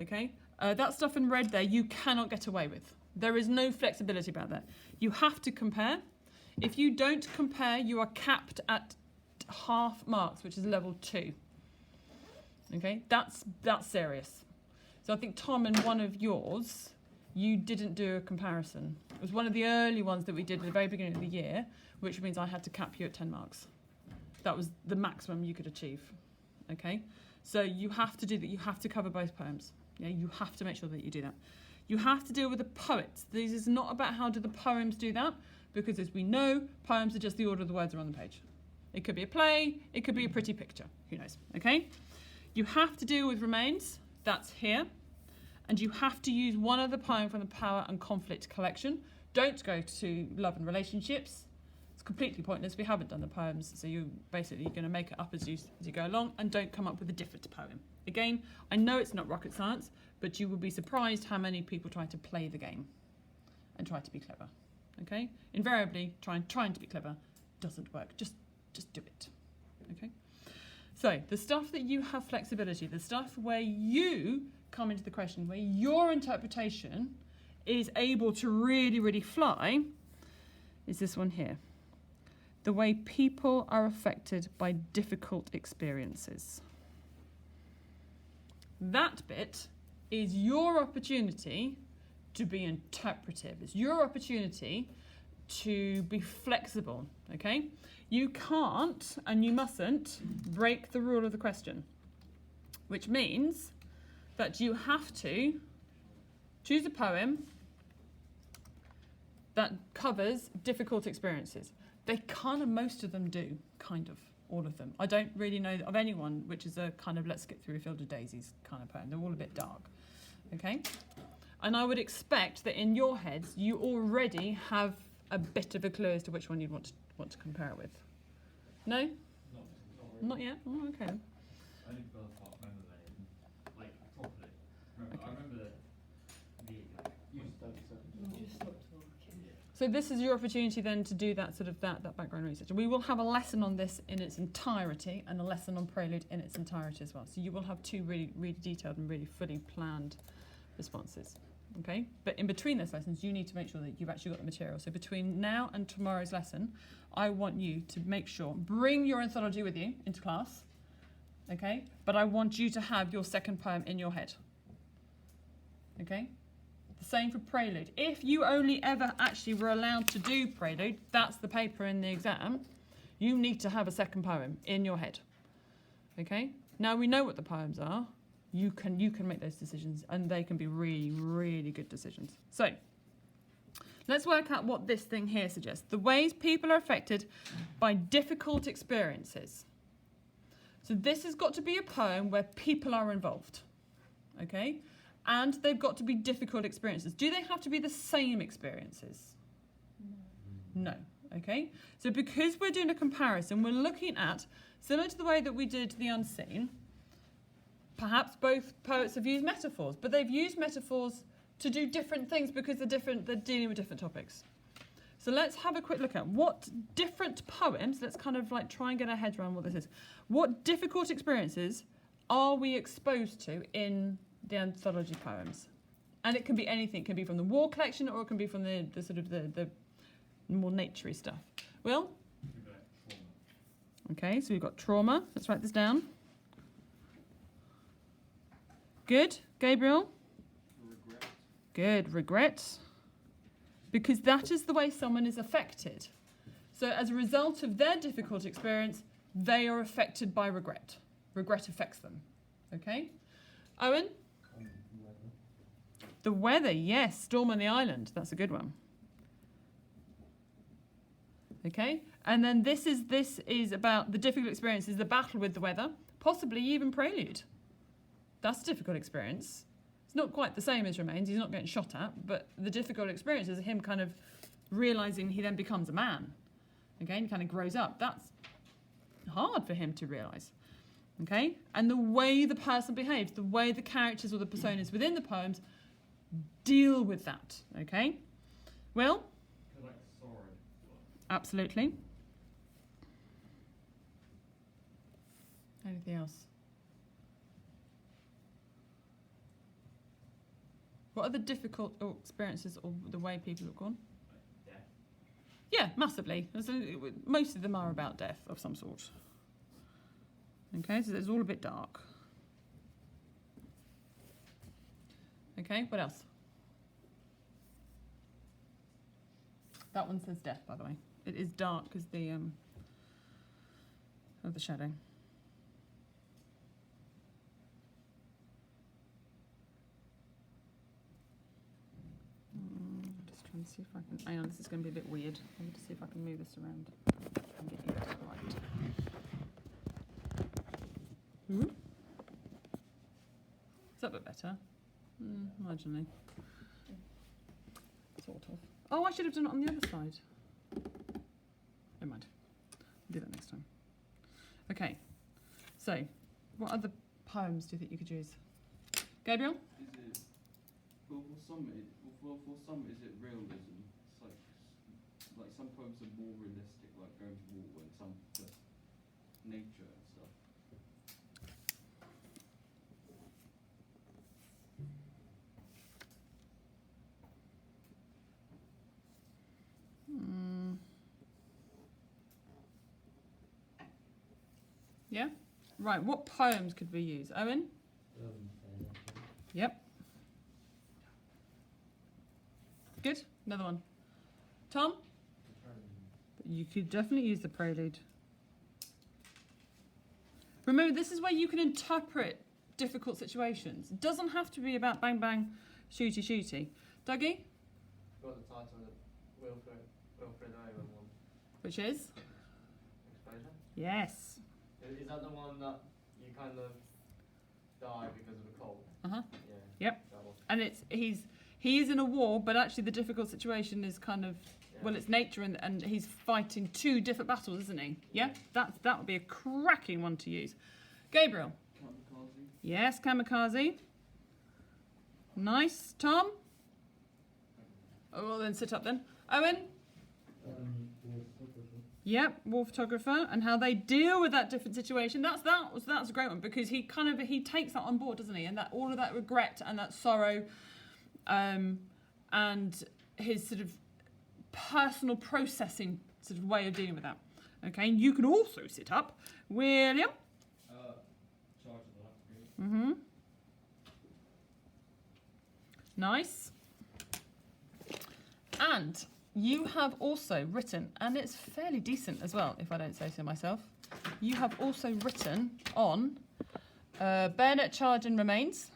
Okay, that stuff in red there you cannot get away with. There is no flexibility about that. You have to compare. If you don't compare, you are capped at half marks, which is level 2. Okay, that's serious. So I think, Tom, in one of yours, you didn't do a comparison. It was one of the early ones that we did at the very beginning of the year, which means I had to cap you at 10 marks. That was the maximum you could achieve. Okay, so you have to do that. You have to cover both poems. Yeah, you have to make sure that you do that. You have to deal with the poets. This is not about how do the poems do that, because as we know, poems are just the order the words are on the page. It could be a play, it could be a pretty picture, who knows, okay? You have to deal with remains, that's here, and you have to use one other poem from the Power and Conflict collection. Don't go to Love and Relationships. It's completely pointless. We haven't done the poems, so you're basically going to make it up as you go along, and don't come up with a different poem. Again, I know it's not rocket science, but you will be surprised how many people try to play the game and try to be clever. Okay? Invariably, trying to be clever doesn't work. Just do it. Okay? So the stuff that you have flexibility, the stuff where you come into the question, where your interpretation is able to really, really fly, is this one here. The way people are affected by difficult experiences. That bit is your opportunity to be interpretive. It's your opportunity to be flexible, okay? You can't and you mustn't break the rule of the question, which means that you have to choose a poem that covers difficult experiences. They kind of, most of them do, kind of, all of them. I don't really know of anyone which is a kind of let's get through a field of daisies kind of poem. They're all a bit dark, okay? And I would expect that in your heads you already have a bit of a clue as to which one you'd want to compare it with. No? Not yet? Oh, okay. I only for the part remember they, like, properly. Remember, okay. I remember So this is your opportunity then to do that sort of that background research. And we will have a lesson on this in its entirety and a lesson on Prelude in its entirety as well. So you will have 2 really, really detailed and really fully planned responses. Okay? But in between those lessons, you need to make sure that you've actually got the material. So between now and tomorrow's lesson, I want you to make sure, bring your anthology with you into class. Okay? But I want you to have your second poem in your head. Okay? The same for Prelude. If you only ever actually were allowed to do Prelude, that's the paper in the exam, you need to have a second poem in your head. Okay? Now we know what the poems are. You can make those decisions, and they can be really, really good decisions. So, let's work out what this thing here suggests. The ways people are affected by difficult experiences. So this has got to be a poem where people are involved. Okay? And they've got to be difficult experiences. Do they have to be the same experiences? No. Okay? So because we're doing a comparison, we're looking at, similar to the way that we did the unseen, perhaps both poets have used metaphors, but they've used metaphors to do different things because they're dealing with different topics. So let's have a quick look at what different poems, let's kind of like try and get our heads around what this is. What difficult experiences are we exposed to in the anthology poems? And it can be anything. It can be from the war collection, or it can be from the sort of the more naturey stuff. Will? Okay, so we've got trauma. Let's write this down. Good. Gabriel? regret. Good. Regret. Because that is the way someone is affected. So as a result of their difficult experience, they are affected by regret. Regret affects them. Okay? Owen? The weather, yes. Storm on the island. That's a good one. Okay? And then this is about the difficult experiences, the battle with the weather, possibly even Prelude. That's a difficult experience. It's not quite the same as Remains. He's not getting shot at, but the difficult experience is him kind of realising he then becomes a man. Okay? He kind of grows up. That's hard for him to realise. Okay? And the way the person behaves, the way the characters or the personas within the poems deal with that. Okay? Will? Like sorrow. Absolutely. Anything else? What are the difficult experiences or the way people have gone? Like death. Yeah, massively. Most of them are about death of some sort. Okay, so it's all a bit dark. Okay, what else? That one says death, by the way. It is dark because of the shadow. Just trying to see if I can. Hang on, this is going to be a bit weird. Let me just see if I can move this around and get you to the right. Is that a bit better? Marginally. Sort of. Oh, I should have done it on the other side. Never mind. I'll do that next time. Okay. So, what other poems do you think you could use? Gabriel? Is it, well, for some, is it realism? It's like some poems are more realistic, like going to war, and some just nature and stuff. Yeah? Right, what poems could we use? Owen? Yep. Good. Another one. Tom? You could definitely use the Prelude. Remember, this is where you can interpret difficult situations. It doesn't have to be about bang bang, shooty shooty. Dougie? Got the title of Wilfred Owen one. Which is? Exposure. Yes. Is that the one that you kind of die because of a cold? Uh-huh. Yeah. Yep. That one. And he is in a war, but actually the difficult situation is kind of, well, it's nature and he's fighting two different battles, isn't he? Yeah? That would be a cracking one to use. Gabriel? Kamikaze. Yes, kamikaze. Nice. Tom? Oh, well, then sit up then. Owen? Yep, war photographer, and how they deal with that different situation. That's a great one because he takes that on board, doesn't he? And that all of that regret and that sorrow, and his sort of personal processing sort of way of dealing with that. Okay, and you can also sit up, William. Charge of the light. Nice. And you have also written, and it's fairly decent as well, if I don't say so myself. You have also written on bayonet charge and remains,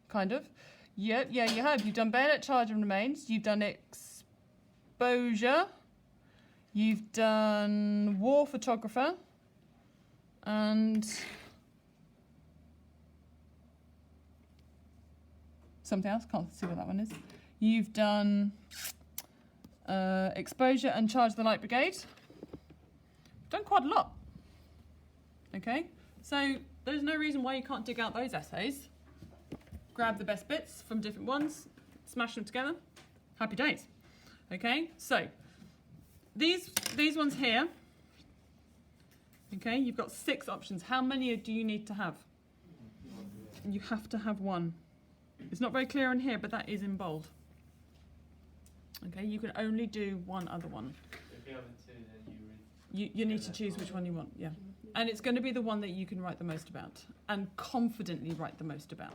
kind of. Yeah, you have. You've done bayonet charge and remains. You've done exposure. You've done war photographer, and something else. Can't see what that one is. You've done exposure and charge the light brigade. Done quite a lot. Okay, so there's no reason why you can't dig out those essays. Grab the best bits from different ones, smash them together. Happy days. Okay, so these ones here. Okay, you've got 6 options. How many do you need to have? You have to have one. It's not very clear on here, but that is in bold. Okay, you can only do one other one. If you have a 2, then You need to choose which one you want, yeah. And it's going to be the one that you can write the most about and confidently write the most about.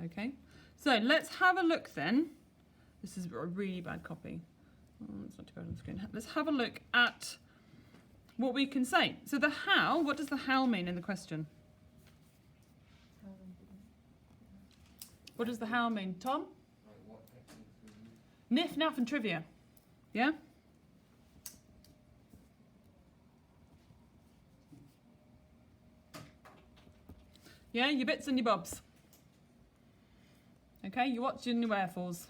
Okay, so let's have a look then. This is a really bad copy. Oh, it's not too bad on the screen. Let's have a look at what we can say. So the how, what does the how mean in the question? What does the how mean? Tom? like what techniques we use. Niff, naff and trivia. Yeah? Yeah, your bits and your bobs. Okay, you watch and your wherefores.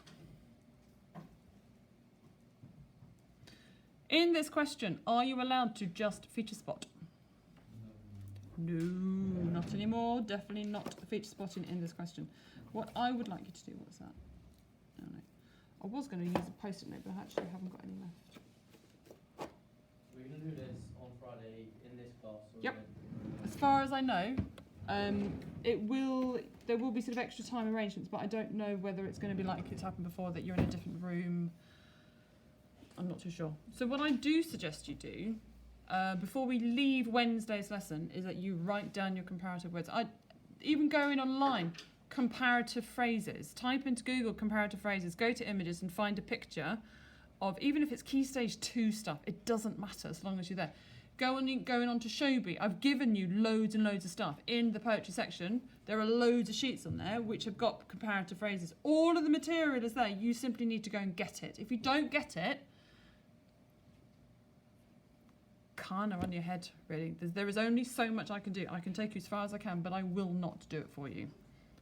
In this question, are you allowed to just feature spot? No, not anymore. Definitely not feature spotting in this question. What I would like you to do, what's that? Oh, no. I was going to use a post-it note, but I actually haven't got any left. We're going to do this on Friday in this class. Or Yep. As far as I know, There will be sort of extra time arrangements, but I don't know whether it's going to be like it's happened before, that you're in a different room. I'm not too sure. So what I do suggest you do, before we leave Wednesday's lesson, is that you write down your comparative words. Even going online, comparative phrases. Type into Google comparative phrases, go to images and find a picture of, even if it's Key Stage 2 stuff, it doesn't matter as long as you're there. Going on to Showbie, I've given you loads and loads of stuff. In the poetry section, there are loads of sheets on there which have got comparative phrases. All of the material is there. You simply need to go and get it. If you don't get it, kind of on your head, really. There is only so much I can do. I can take you as far as I can, but I will not do it for you.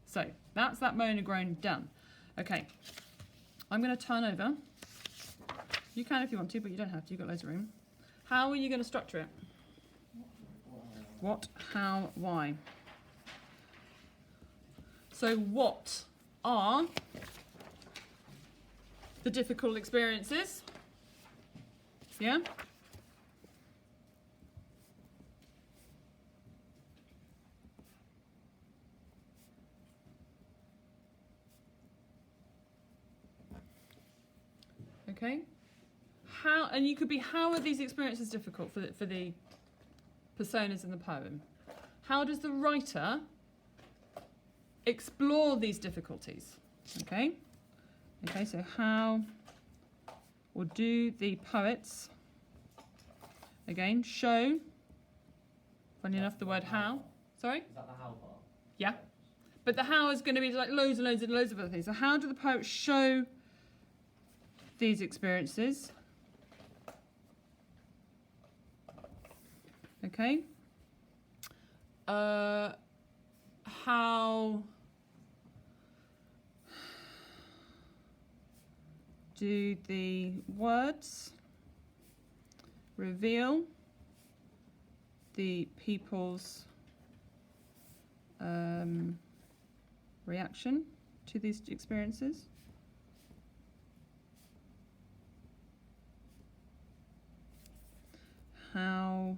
So that's that moan and groan done. Okay, I'm going to turn over. You can if you want to, but you don't have to. You've got loads of room. How are you going to structure it? What, how, why? So what are the difficult experiences? Yeah? Okay. And you could be, how are these experiences difficult for the personas in the poem? How does the writer explore these difficulties? Okay. Okay, so how, or do the poets, again, show, funny enough, the word how. Sorry? Is that the how part? Yeah. But the how is going to be like loads and loads and loads of other things. So how do the poets show these experiences? Okay. How do the words reveal the people's reaction to these experiences? How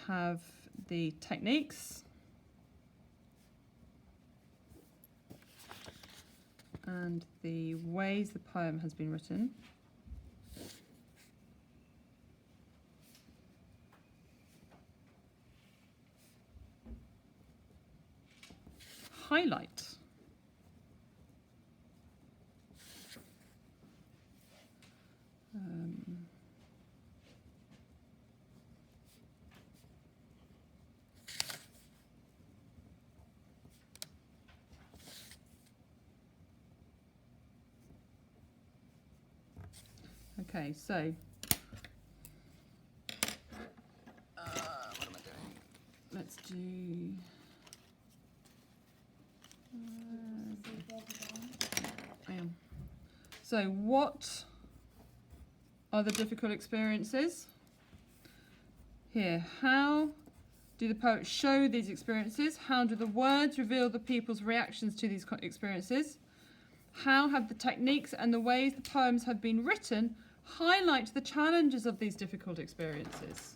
have the techniques and the ways the poem has been written highlight okay, so what am I doing? Let's do I am. So what are the difficult experiences? Here, how do the poets show these experiences? How do the words reveal the people's reactions to these experiences? How have the techniques and the ways the poems have been written highlight the challenges of these difficult experiences?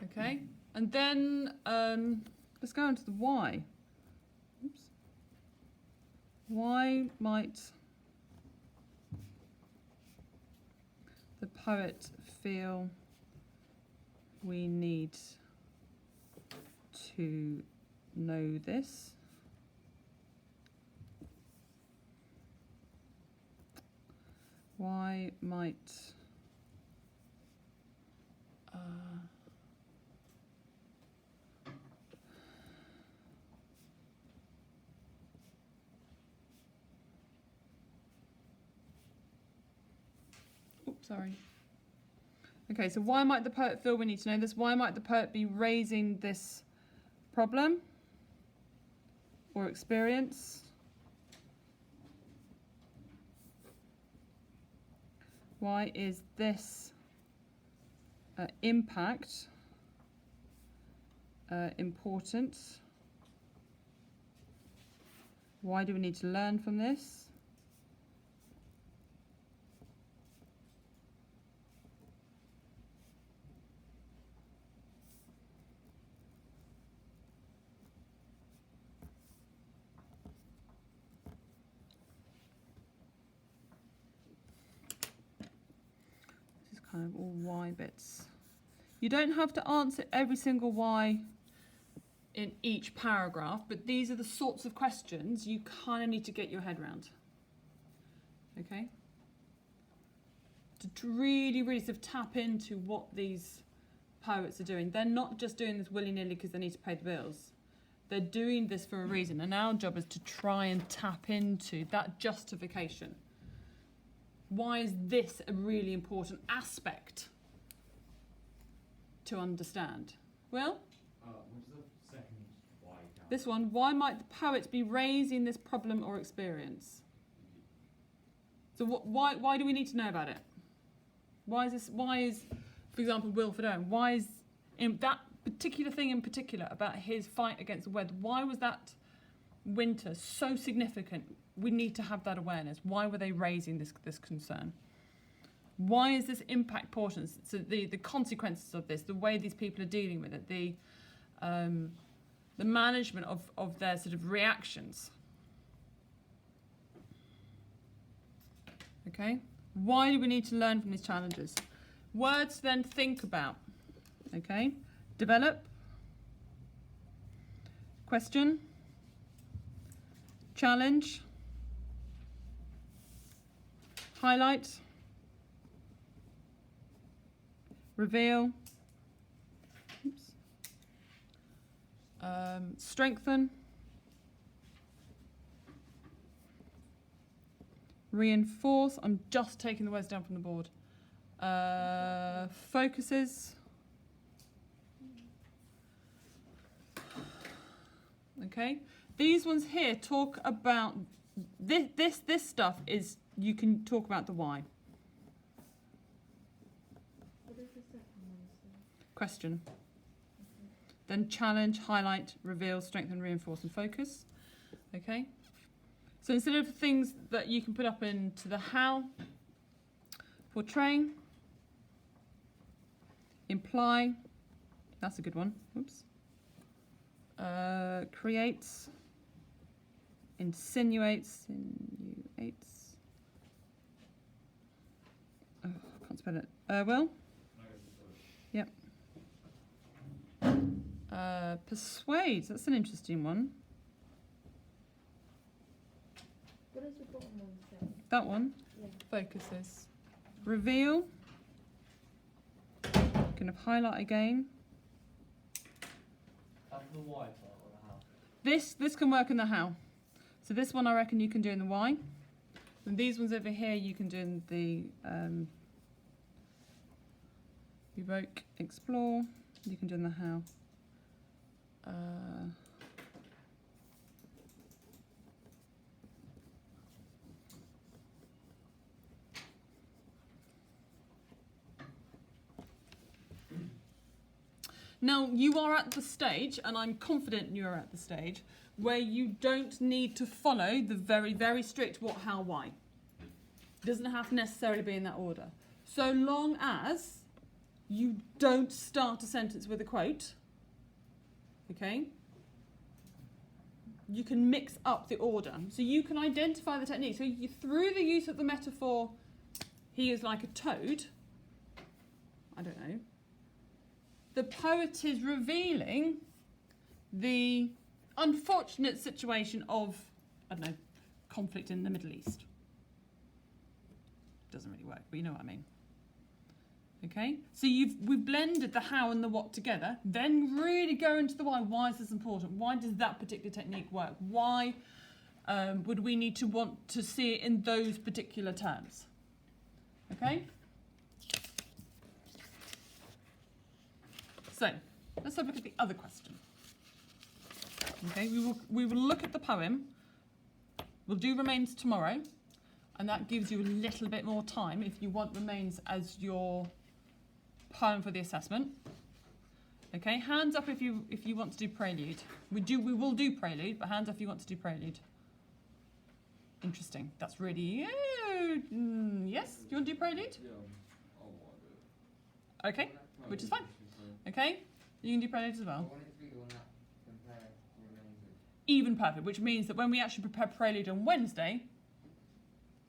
Okay, and then let's go on to the why. Oops. Why might the poet feel we need to know this? Why might sorry. Okay, so why might the poet feel we need to know this? Why might the poet be raising this problem or experience? Why is this impact important? Why do we need to learn from this? This is kind of all why bits. You don't have to answer every single why in each paragraph, but these are the sorts of questions you kind of need to get your head around. Okay? To really, really sort of tap into what these poets are doing. They're not just doing this willy-nilly because they need to pay the bills. They're doing this for a reason, and our job is to try and tap into that justification. Why is this a really important aspect to understand? Well, What's the second why? Count? this one, why might the poet be raising this problem or experience? So why do we need to know about it? Why is, for example, Wilfred Owen, why is in that particular thing in particular about his fight against the weather, why was that winter so significant? We need to have that awareness. Why were they raising this concern? Why is this impact portion? So the consequences of this, the way these people are dealing with it, the management of their sort of reactions. Okay? Why do we need to learn from these challenges? Words to then think about. Okay? Develop. Question. Challenge. Highlight. Reveal. Oops. Strengthen. Reinforce. I'm just taking the words down from the board. Focuses. Okay. These ones here talk about this stuff is you can talk about the why. What is the second one? Question. Then challenge, highlight, reveal, strengthen, reinforce, and focus. Okay. So instead of things that you can put up into the how, portray, imply, that's a good one. Oops. Creates, insinuates. Oh, I can't spell it. Will. Yep. Persuades. That's an interesting one. What does the bottom one say? That one. Yeah. Focuses. Reveal. Kind of highlight again. That's the why part or the how? This can work in the how. So this one I reckon you can do in the why. And these ones over here you can do in the evoke, explore. You can do in the how. Now, you are at the stage, and I'm confident you are at the stage, where you don't need to follow the very, very strict what, how, why. It doesn't have to necessarily be in that order. So long as you don't start a sentence with a quote, okay, you can mix up the order. So you can identify the technique. So you, through the use of the metaphor, he is like a toad, I don't know, the poet is revealing the unfortunate situation of, I don't know, conflict in the Middle East. Doesn't really work, but you know what I mean. Okay, so we've blended the how and the what together, then really go into the why. Why is this important? Why does that particular technique work? Why would we need to want to see it in those particular terms? Okay? So, let's have a look at the other question. Okay, we will look at the poem. We'll do remains tomorrow, and that gives you a little bit more time if you want remains as your poem for the assessment. Okay, hands up if you want to do prelude. We will do prelude, but hands up if you want to do prelude. Interesting. That's really... yes? Do you want to do Prelude? Yeah, I'll want to do it. Okay, which is fine. Okay, you can do Prelude as I well. want it to be the one that compare remains with. Even perfect, which means that when we actually prepare Prelude on Wednesday,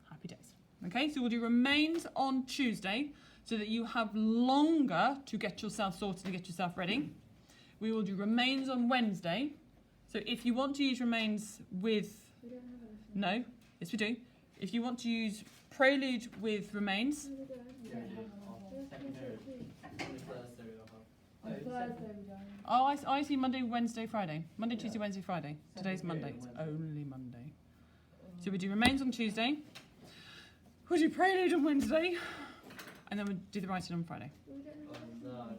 happy days. Okay, so we'll do Remains on Tuesday so that you have longer to get yourself sorted and get yourself ready. We will do Remains on Wednesday. So if you want to use Remains with... We don't have a lesson. No, yes we do. If you want to use Prelude with Remains, No, we don't. We Yeah, don't we have do. one. On Let's second do period. it too. On the Thursday we'll have. On Thursday we don't. oh, I see Monday, Wednesday, Friday. Monday, Yeah. Tuesday, Wednesday, Friday. Today's Second Monday. period It's on Wednesday. only Monday. So we do Remains on Tuesday. We'll do Prelude on Wednesday. And then we'll do the writing on Friday. We don't have a lesson.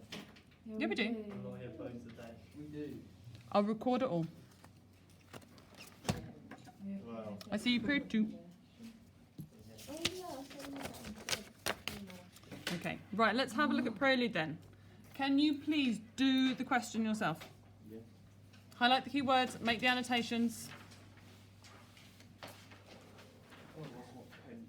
No, Yeah, we do. I'm not here both today. We do. I'll record it all. Wow. I see you period 2. Oh yeah, I'll send you that instead. Okay, right, let's have a look at Prelude then. Can you please do the question yourself? Yeah. Highlight the keywords, make the annotations. Oh, what's what pen?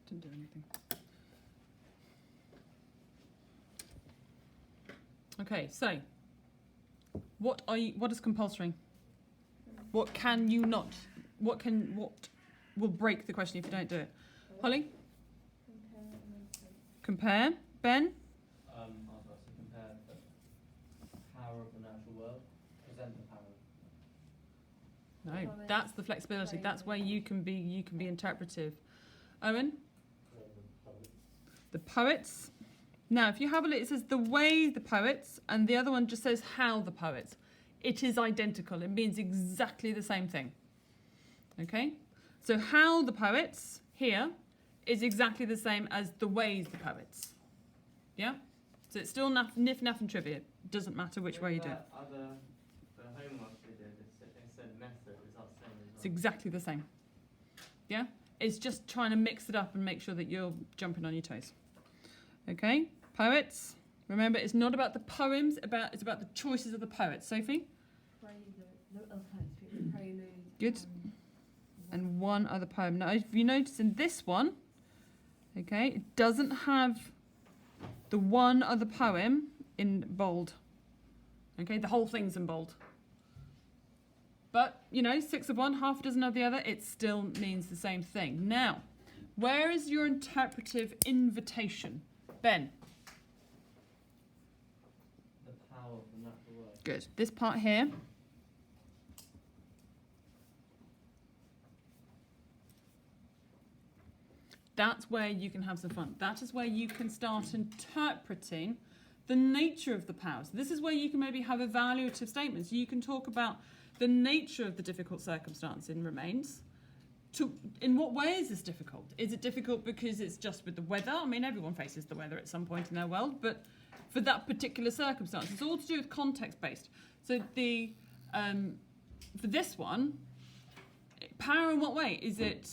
Didn't do anything. Okay, so what is compulsory? What can you not? What will break the question if you don't do it? Holly? Compare and then say. Compare. Ben? I was about to compare the power of the natural world, present the power. No, that's the flexibility. That's where you can be interpretive. Owen? The poets. Now, if you have a look, it says the way the poets, and the other one just says how the poets. It is identical. It means exactly the same thing. Okay? So how the poets here is exactly the same as the ways the poets. Yeah? So it's still nif, naf, and trivia. It doesn't matter which way you do it. The homework they did, they said method, is that the same as It's exactly the same. Yeah? It's just trying to mix it up and make sure that you're jumping on your toes. Okay? Poets. Remember, it's not about the poems, it's about the choices of the poets. Sophie? Prelude. Good. And one other poem. Now, if you notice in this one, okay, it doesn't have the one other poem in bold. Okay, the whole thing's in bold. But, 6 of one, half a dozen of the other, it still means the same thing. Now, where is your interpretive invitation? Ben? The power of the natural world. Good. This part here. That's where you can have some fun. That is where you can start interpreting the nature of the powers. This is where you can maybe have evaluative statements. You can talk about the nature of the difficult circumstance in Remains. In what way is this difficult? Is it difficult because it's just with the weather? I mean, everyone faces the weather at some point in their world, but for that particular circumstance, it's all to do with context-based. So for this one, power in what way? Is it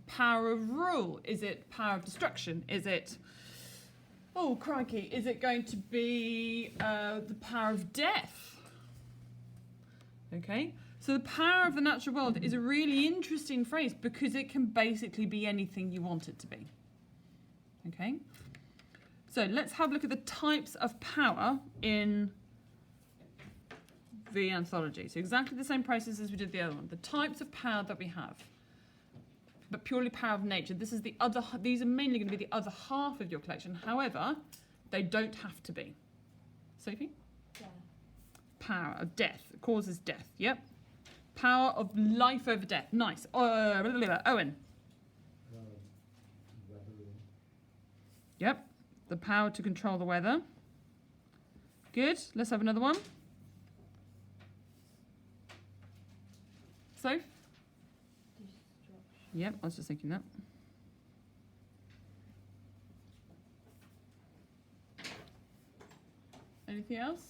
power of rule? Is it power of destruction? Is it, oh crikey, is it going to be the power of death? Okay, so the power of the natural world is a really interesting phrase because it can basically be anything you want it to be. Okay. So let's have a look at the types of power in the anthology. So exactly the same process as we did the other one. The types of power that we have, but purely power of nature. This is the other. These are mainly going to be the other half of your collection. However, they don't have to be. Sophie? Yeah. Power of death. It causes death. Yep. Power of life over death. Nice. Owen. Yep. The power to control the weather. Good. Let's have another one. Soph? Destruction. Yep, I was just thinking that. Anything else?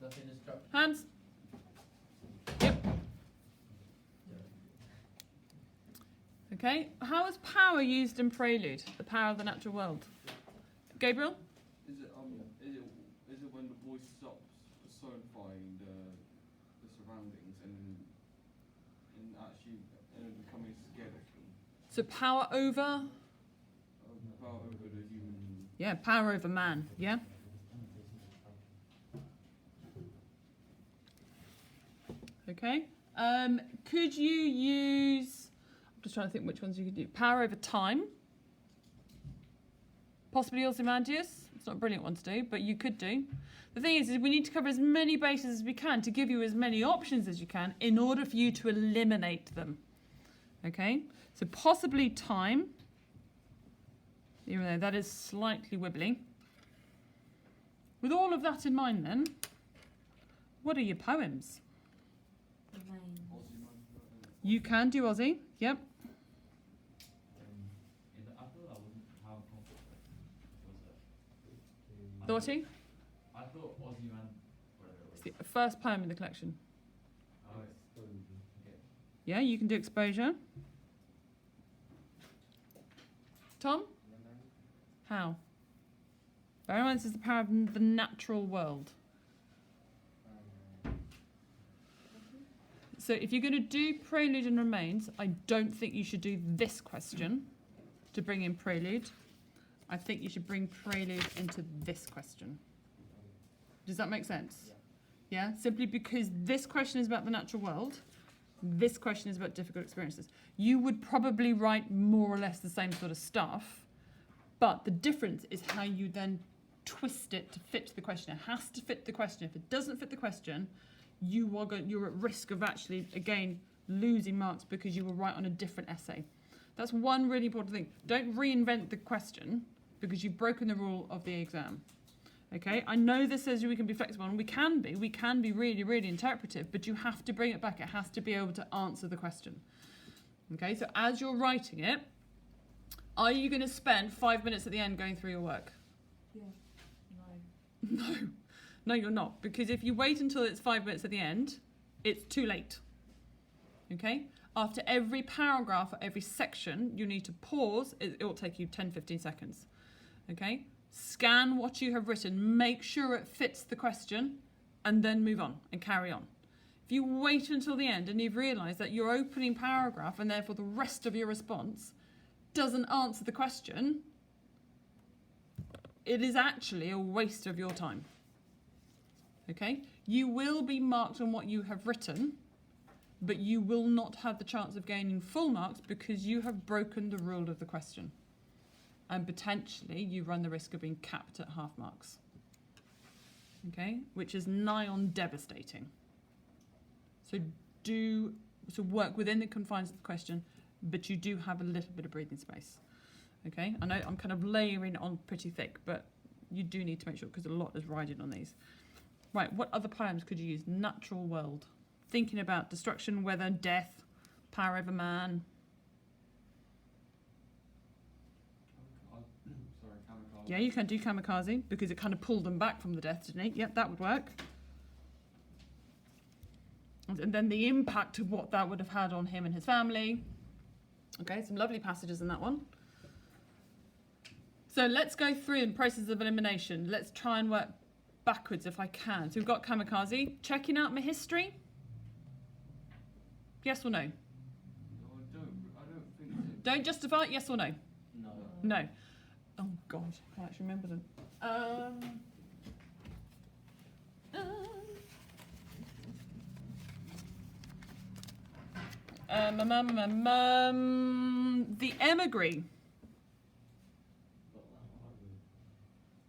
Nothing destruction. Hands. Yep. Okay. How is power used in Prelude? The power of the natural world. Gabriel? Is it when the voice stops personifying the surroundings and actually becoming scared of them? So power over? Power over the human. Yeah, power over man. Yeah. Okay. Could you use? I'm just trying to think which ones you could do. Power over time. Possibly Ozymandias. It's not a brilliant one to do, but you could do. The thing is we need to cover as many bases as we can to give you as many options as you can in order for you to eliminate them. Okay? So possibly time. Even though that is slightly wibbly. With all of that in mind then, what are your poems? Rain. You can do Aussie. Yep. In the apple, I wasn't how confident was it. Thoughty? I thought Aussie Man, whatever it was. It's the first poem in the collection. Oh, it's okay. Yeah, you can do exposure. Tom? How? Bear in mind this is the power of the natural world. So if you're going to do Prelude and Remains, I don't think you should do this question to bring in Prelude. I think you should bring Prelude into this question. Does that make sense? Yeah? Simply because this question is about the natural world, this question is about difficult experiences. You would probably write more or less the same sort of stuff, but the difference is how you then twist it to fit the question. It has to fit the question. If it doesn't fit the question, you're at risk of actually, again, losing marks because you will write on a different essay. That's one really important thing. Don't reinvent the question because you've broken the rule of the exam. Okay, I know this says we can be flexible, and we can be really, really interpretive, but you have to bring it back. It has to be able to answer the question. Okay, so as you're writing it, are you going to spend 5 minutes at the end going through your work? Yeah. No. No. No, you're not. Because if you wait until it's 5 minutes at the end, it's too late. Okay? After every paragraph or every section, you need to pause. It will take you 10, 15 seconds. Okay? Scan what you have written. Make sure it fits the question. And then move on and carry on. If you wait until the end and you've realised that your opening paragraph and therefore the rest of your response doesn't answer the question, it is actually a waste of your time. Okay? You will be marked on what you have written, but you will not have the chance of gaining full marks because you have broken the rule of the question. And potentially you run the risk of being capped at half marks. Okay? Which is nigh on devastating. So work within the confines of the question, but you do have a little bit of breathing space. Okay? I know I'm kind of layering it on pretty thick, but you do need to make sure because a lot is riding on these. Right, what other poems could you use? Natural world. Thinking about destruction, weather, death, power over man. Sorry, kamikaze. Yeah, you can do kamikaze because it kind of pulled them back from the death, didn't it? Yep, that would work. And then the impact of what that would have had on him and his family. Okay, some lovely passages in that one. So let's go through the process of elimination. Let's try and work backwards if I can. So we've got kamikaze. Checking out my history? Yes or no? No, I don't think so. Don't justify it, yes or no? No. No. Oh God, I can't actually remember them. The emigre.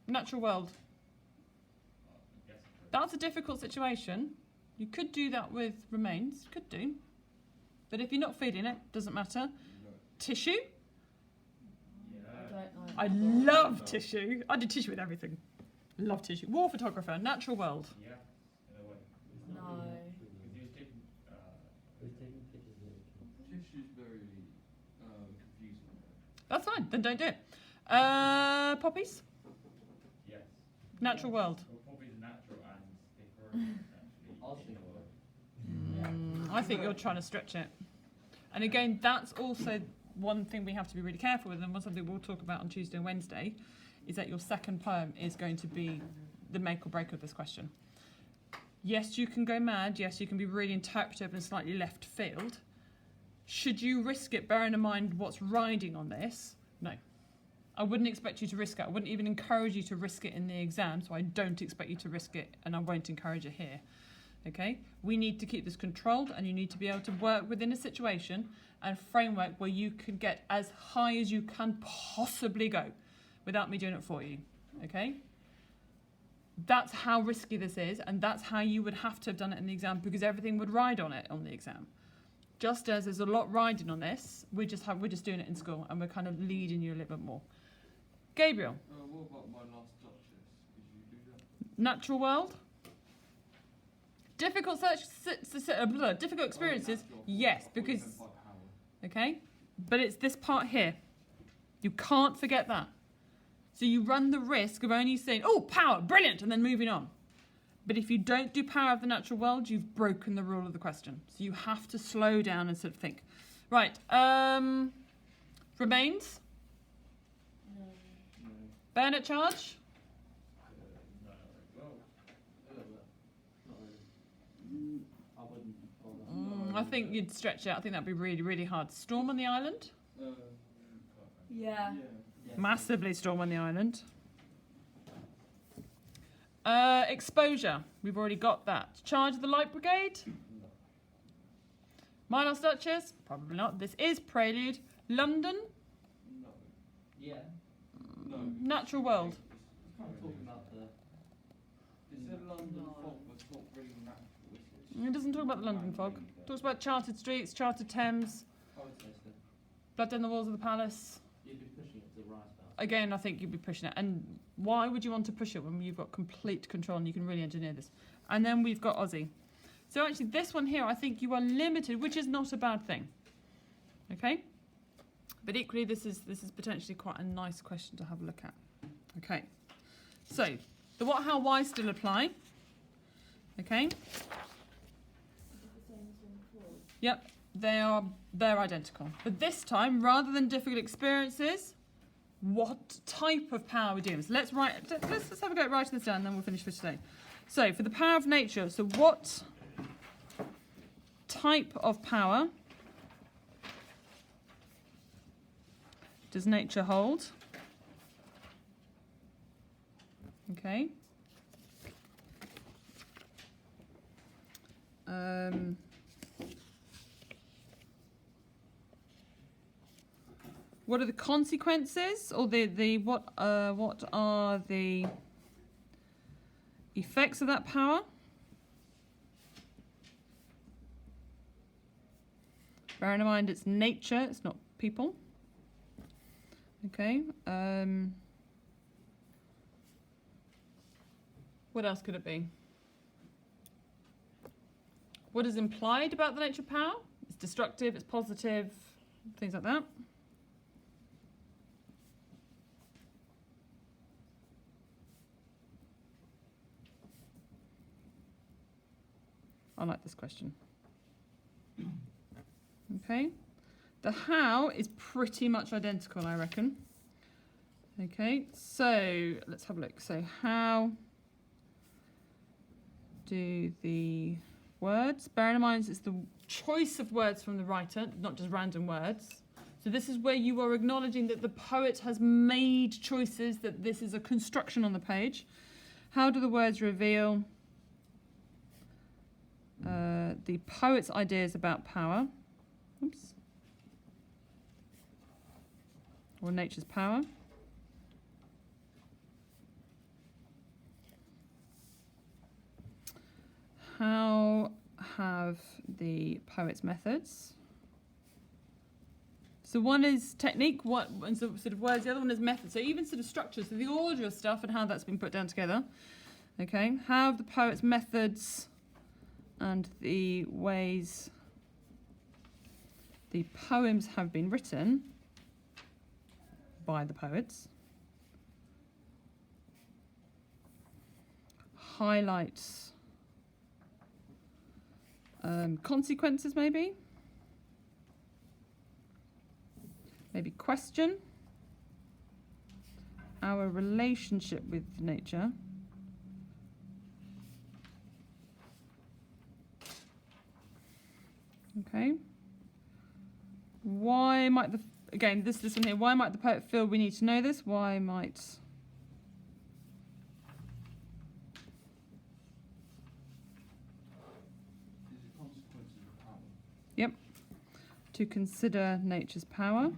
Natural world. Yes. That's a difficult situation. You could do that with remains. Could do. But if you're not feeding it, doesn't matter. Tissue. Yeah. I love tissue. I did tissue with everything. Love tissue. War photographer. Natural world. Yeah. In a way. No. Because he was taking. Tissue's very confusing. That's fine. Then don't do it. Poppies. Yes. Natural world. Well, probably the natural and sticker actually. I think you're trying to stretch it. And again, that's also one thing we have to be really careful with, and one something we'll talk about on Tuesday and Wednesday, is that your second poem is going to be the make or break of this question. Yes, you can go mad. Yes, you can be really interpretive and slightly left field. Should you risk it, bearing in mind what's riding on this? No. I wouldn't expect you to risk it. I wouldn't even encourage you to risk it in the exam, so I don't expect you to risk it, and I won't encourage it here. Okay? We need to keep this controlled, and you need to be able to work within a situation and framework where you can get as high as you can possibly go without me doing it for you. Okay? That's how risky this is, and that's how you would have to have done it in the exam, because everything would ride on it on the exam. Just as there's a lot riding on this, we're just doing it in school, and we're kind of leading you a little bit more. Gabriel, What about my last Duchess? Could you do that? natural world. Difficult difficult experiences, Natural. yes, I thought you because meant by power. okay, but it's this part here. You can't forget that. So you run the risk of only saying, "Oh, power, brilliant," and then moving on. But if you don't do power of the natural world, you've broken the rule of the question. So you have to slow down and sort of think. Right. Remains. No. No. Bayonet charge. No. Well, a little bit. Not really. I wouldn't bother. I think you'd stretch it out. I think that'd be really, really hard. Storm on the island. Yeah. Yes. Massively storm on the island. Exposure. We've already got that. Charge of the Light Brigade. No. My Last Duchess. Probably not. This is Prelude. London. No. Yeah. No. Natural world. It's kind of talking about the. It's a London No. fog, but it's not really natural, is it? It doesn't talk about the London fog. It talks about charted streets, charted Thames, I would say so. blood down the walls of the palace. You'd be pushing it to rise about. Again, I think you'd be pushing it. And why would you want to push it when you've got complete control and you can really engineer this? And then we've got Aussie. So actually, this one here, I think you are limited, which is not a bad thing. Okay? But equally, this is potentially quite a nice question to have a look at. Okay. So, the what, how, why still apply. Okay? Is it the same as one before? Yep, they're identical. But this time, rather than difficult experiences, what type of power are we doing? So let's have a go at writing this down, and then we'll finish for today. So for the power of nature, so what type of power does nature hold? Okay. What are the consequences, or what are the effects of that power? Bearing in mind it's nature, it's not people. Okay. What else could it be? What is implied about the nature of power? It's destructive, it's positive, things like that. I like this question. Okay. The how is pretty much identical, I reckon. Okay, so let's have a look. So how do the words, bearing in mind it's the choice of words from the writer, not just random words. So this is where you are acknowledging that the poet has made choices, that this is a construction on the page. How do the words reveal the poet's ideas about power? Oops. Or nature's power. How have the poet's methods? So one is technique, what and sort of words, the other one is method. So even sort of structure, so the order of stuff and how that's been put down together. Okay, how have the poet's methods and the ways the poems have been written by the poets highlights consequences, maybe question our relationship with nature, okay. Why might this one here, why might the poet feel we need to know this? Why might consequences of power. Yep. To consider nature's power.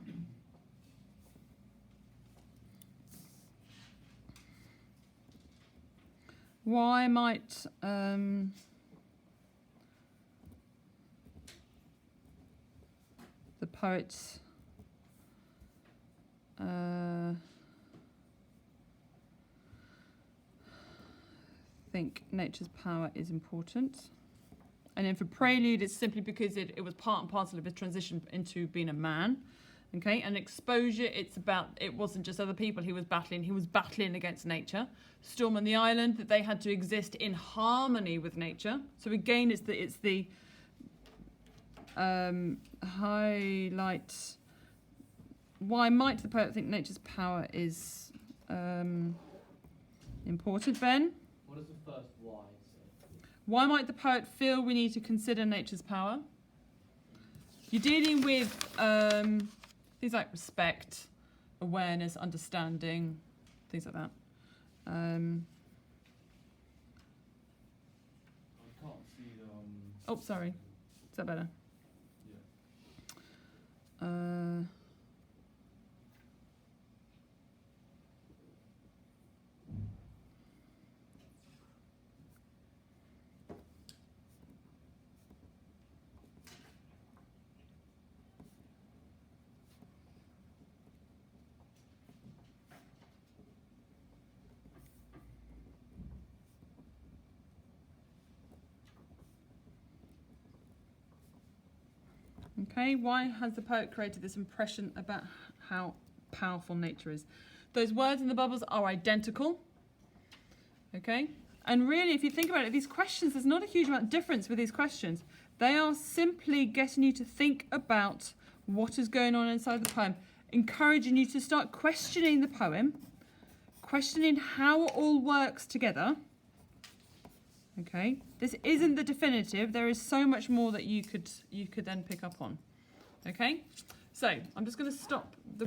Why might the poet think nature's power is important? And then for Prelude, it's simply because it was part and parcel of his transition into being a man. Okay, and Exposure, it wasn't just other people he was battling against nature. Storm on the Island, that they had to exist in harmony with nature. So again, it's the highlight. Why might the poet think nature's power is important, Ben? What is the first why? Why might the poet feel we need to consider nature's power? You're dealing with things like respect, awareness, understanding, things like that. I can't see the. Oh, sorry. Is that better? Yeah. Okay, why has the poet created this impression about how powerful nature is? Those words in the bubbles are identical. Okay, and really, if you think about it, these questions, there's not a huge amount of difference with these questions. They are simply getting you to think about what is going on inside the poem, encouraging you to start questioning the poem, questioning how it all works together. Okay, this isn't the definitive. There is so much more that you could then pick up on. Okay, so I'm just going to stop the